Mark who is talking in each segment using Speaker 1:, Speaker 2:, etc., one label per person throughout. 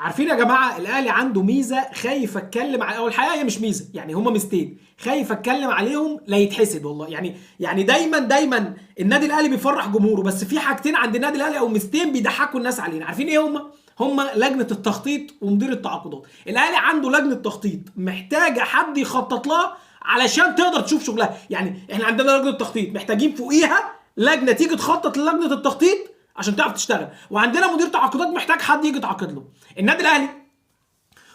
Speaker 1: عارفين يا جماعه الاهلي عنده ميزه خايف اتكلم او الحقيقه هي مش ميزه، يعني هما ميزتين خايف اتكلم عليهم لا يتحسد والله. يعني دايما النادي الاهلي بيفرح جمهوره، بس في حاجتين عند النادي الاهلي او ميزتين بيضحكوا الناس علينا. عارفين ايه هما لجنه التخطيط ومدير التعاقدات. الاهلي عنده لجنه تخطيط محتاجه حد يخطط لها علشان تقدر تشوف شغلها. يعني احنا عندنا لجنه تخطيط محتاجين فوقيها لجنه تيجي تخطط للجنه التخطيط عشان تعرف تشتغل، وعندنا مدير تعاقدات محتاج حد يجي يتعاقد له. النادي الاهلي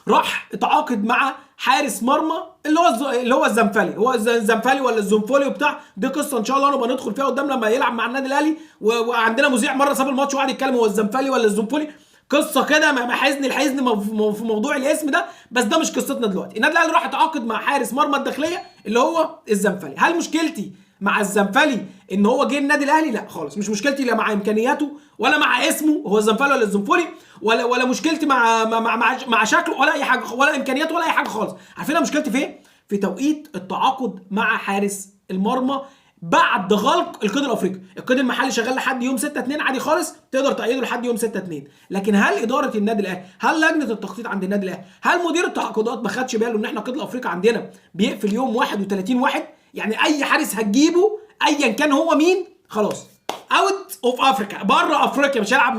Speaker 1: راح اتعاقد مع حارس مرمى اللي هو الزنفلي، هو الزنفلي ولا الزنفولي وبتاع، دي قصه ان شاء الله نبقى ندخل فيها قدام لما يلعب مع النادي الاهلي. وعندنا مذيع مره ساب الماتش وقعد يتكلم هو الزنفلي ولا الزنفولي، قصه كده محزن في موضوع الاسم ده، بس ده مش قصتنا دلوقتي. النادي الاهلي راح اتعاقد مع حارس مرمى الداخليه اللي هو الزنفلي. هل مشكلتي مع الزنفلي ان هو جه النادي الاهلي؟ لا خالص، مش مشكلتي لا مع امكانياته ولا مع اسمه هو الزنفلي ولا الزنفولي، ولا مشكلتي مع شكله ولا اي حاجه، ولا امكانياته ولا اي حاجه خالص. عارفين مشكلتي فين؟ في توقيت التعاقد مع حارس المرمى بعد غلق القيد الافريقي. القيد المحلي شغال لحد يوم 6/2 عادي خالص، تقدر تأيده لحد يوم 6/2. لكن هل اداره النادي الاهلي، هل لجنه التخطيط عند النادي الاهلي، هل مدير التعاقدات ما خدش باله ان احنا القيد الافريقي عندنا بيقفل يوم 31/1؟ يعني اي حارس هتجيبه ايا كان هو مين خلاص اوت اوف افريكا، بره افريقيا، مش هيلعب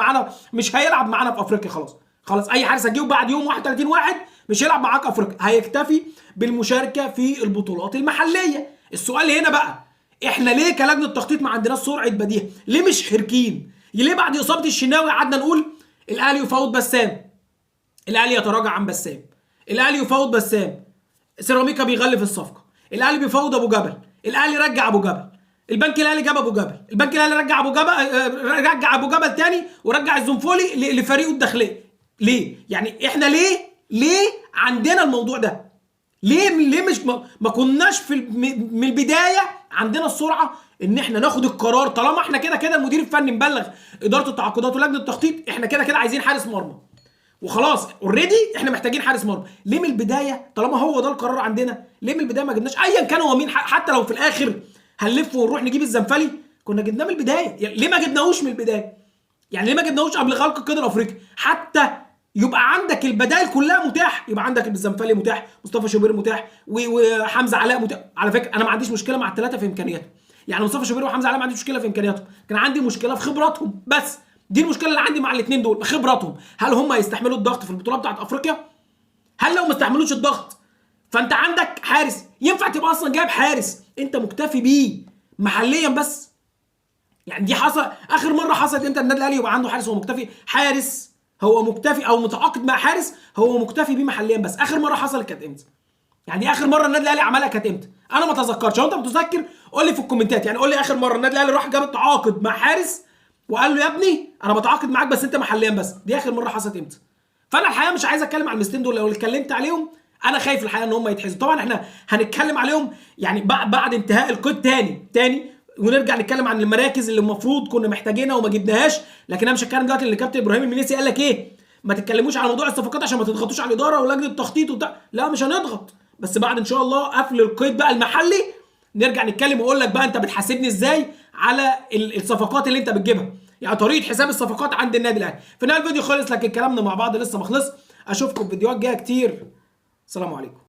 Speaker 1: معانا في افريقيا. خلاص اي حارس هتجيبه بعد يوم 31/1 مش هيلعب معاك افريقيا، هيكتفي بالمشاركه في البطولات المحليه. السؤال هنا بقى، احنا ليه كلجنه تخطيط ما عندناش سرعه بديهه؟ ليه مش حركين؟ ليه بعد اصابه الشناوي قعدنا نقول الاهلي يفاوض بسام، الاهلي يتراجع عن بسام، الاهلي يفاوض بسام، سيراميكا بيغلف الصفقه، الاهلي بيفاوض ابو جبل، الاهلي رجع ابو جبل، البنك الاهلي جاب ابو جبل، البنك الاهلي رجع ابو جبل تاني ورجع الزنفولي لفريقه الداخليه. ليه؟ يعني احنا ليه عندنا الموضوع ده؟ ليه مش ما كناش من البدايه عندنا السرعه ان احنا ناخد القرار؟ طالما احنا كده المدير الفني مبلغ اداره التعاقدات ولجنه التخطيط احنا كده عايزين حارس مرمى وخلاص اوريدي احنا محتاجين حارس مرمى. ليه من البدايه طالما هو ده القرار عندنا، ليه من البدايه ما جبناش ايا كان هو مين؟ حتى لو في الاخر هنلف ونروح نجيب الزنفلي كنا جبناه من البدايه. يعني ليه ما جبناهوش من البدايه؟ يعني ليه ما جبناهوش قبل غلق القيد الافريقي؟ حتى يبقى عندك البدائل كلها متاح، يبقى عندك الزنفلي متاح، مصطفى شوبير متاح، وحمزه علاء متاح. على فكره انا ما عنديش مشكله مع الثلاثه في امكانياتهم، يعني مصطفى شوبير وحمزه علاء ما عنديش مشكله في امكانياتهم، كان عندي مشكله في خبراتهم بس. دي المشكله اللي عندي مع الاثنين دول، خبراتهم. هل هم يستحملوا الضغط في البطوله بتاعت افريقيا؟ هل لو ما استحملوش الضغط فانت عندك حارس ينفع تبقى اصلا جايب حارس انت مكتفي بيه محليا بس؟ يعني دي اخر مره حصلت امتى النادي الاهلي يبقى عنده حارس هو مكتفي او متعاقد مع حارس هو مكتفي بيه محليا بس؟ اخر مره حصلت كانت امتى؟ يعني اخر مره النادي الاهلي عملها كانت امتى؟ انا ما اتذكرش. لو انت متذكر قول لي في الكومنتات، يعني قول لي اخر مره النادي الاهلي راح جاب تعاقد مع حارس وقال له يا ابني انا بتعاقد معاك بس انت محليا بس. دي اخر مره حصلت امتى؟ فانا الحقيقه مش عايز اتكلم على المستين دول، لو اتكلمت عليهم انا خايف الحقيقه ان هم يتحسدوا. طبعا احنا هنتكلم عليهم يعني بعد انتهاء القيد تاني ونرجع نتكلم عن المراكز اللي المفروض كنا محتاجينها وما جبناهاش. لكن انا مش هتكلم دلوقتي. اللي كابتن ابراهيم المنيسي قال لك ايه؟ ما تتكلموش على موضوع الصفقات عشان ما تضغطوش على الاداره ولجنه التخطيط وبتاع. لا مش هنضغط، بس بعد ان شاء الله قفل القيد بقى المحلي نرجع نتكلم واقول لك بقى انت بتحاسبني ازاي على الصفقات اللي انت بتجيبها، يعني طريقه حساب الصفقات عند النادي الاهلي. في نهايه الفيديو خلص، لكن كلامنا مع بعض لسه ما خلص. اشوفكم في فيديوهات جايه كتير. السلام عليكم.